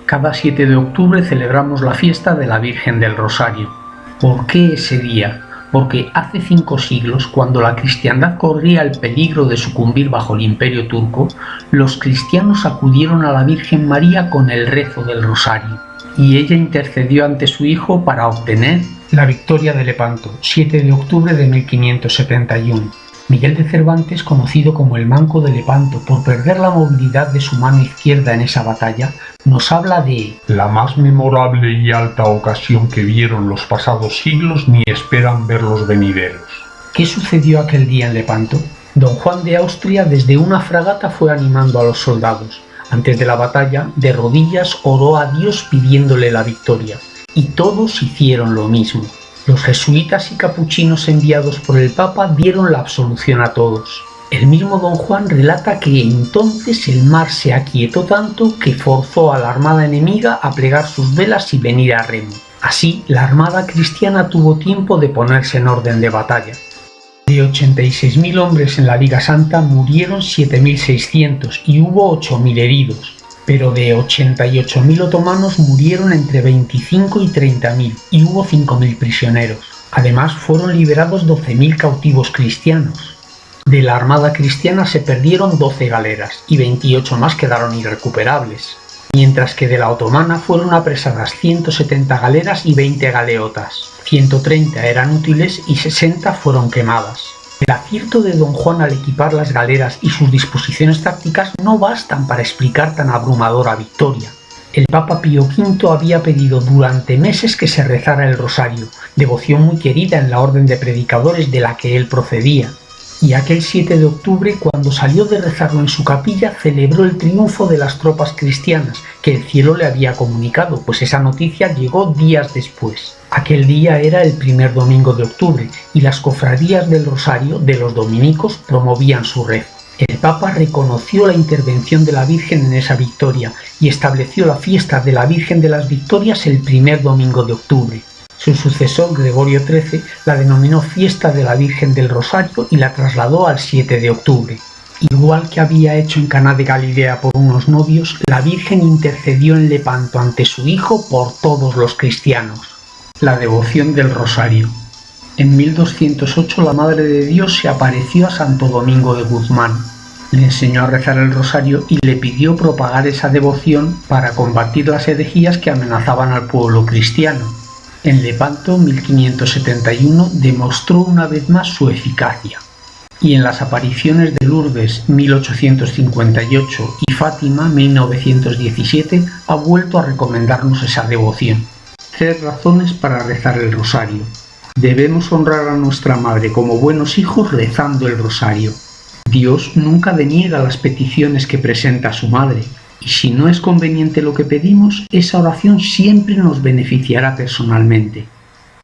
Cada 7 de octubre celebramos la fiesta de la Virgen del Rosario. ¿Por qué ese día? Porque hace 5 siglos, cuando la cristiandad corría el peligro de sucumbir bajo el imperio turco, los cristianos acudieron a la Virgen María con el rezo del Rosario, y ella intercedió ante su hijo para obtener la victoria de Lepanto, 7 de octubre de 1571. Miguel de Cervantes, conocido como el Manco de Lepanto por perder la movilidad de su mano izquierda en esa batalla, nos habla de la más memorable y alta ocasión que vieron los pasados siglos ni esperan ver los venideros. ¿Qué sucedió aquel día en Lepanto? Don Juan de Austria desde una fragata fue animando a los soldados. Antes de la batalla, de rodillas oró a Dios pidiéndole la victoria, y todos hicieron lo mismo. Los jesuitas y capuchinos enviados por el Papa dieron la absolución a todos. El mismo Don Juan relata que entonces el mar se aquietó tanto que forzó a la armada enemiga a plegar sus velas y venir a remo. Así, la armada cristiana tuvo tiempo de ponerse en orden de batalla. De 86.000 hombres en la Liga Santa murieron 7.600 y hubo 8.000 heridos. Pero de 88.000 otomanos murieron entre 25 y 30.000 y hubo 5.000 prisioneros. Además fueron liberados 12.000 cautivos cristianos. De la armada cristiana se perdieron 12 galeras y 28 más quedaron irrecuperables, mientras que de la otomana fueron apresadas 170 galeras y 20 galeotas. 130 eran útiles y 60 fueron quemadas. El acierto de Don Juan al equipar las galeras y sus disposiciones tácticas no bastan para explicar tan abrumadora victoria. El Papa Pío V había pedido durante meses que se rezara el rosario, devoción muy querida en la orden de predicadores de la que él procedía. Y aquel 7 de octubre, cuando salió de rezarlo en su capilla, celebró el triunfo de las tropas cristianas, que el cielo le había comunicado, pues esa noticia llegó días después. Aquel día era el primer domingo de octubre, y las cofradías del Rosario de los dominicos promovían su rezo. El Papa reconoció la intervención de la Virgen en esa victoria, y estableció la fiesta de la Virgen de las Victorias el primer domingo de octubre. Su sucesor, Gregorio XIII, la denominó Fiesta de la Virgen del Rosario y la trasladó al 7 de octubre. Igual que había hecho en Caná de Galilea por unos novios, la Virgen intercedió en Lepanto ante su Hijo por todos los cristianos. La devoción del Rosario. En 1208 la Madre de Dios se apareció a Santo Domingo de Guzmán. Le enseñó a rezar el Rosario y le pidió propagar esa devoción para combatir las herejías que amenazaban al pueblo cristiano. En Lepanto, 1571, demostró una vez más su eficacia. Y en las apariciones de Lourdes, 1858, y Fátima, 1917, ha vuelto a recomendarnos esa devoción. 3 razones para rezar el Rosario. Debemos honrar a nuestra Madre como buenos hijos rezando el Rosario. Dios nunca deniega las peticiones que presenta su Madre. Y si no es conveniente lo que pedimos, esa oración siempre nos beneficiará personalmente.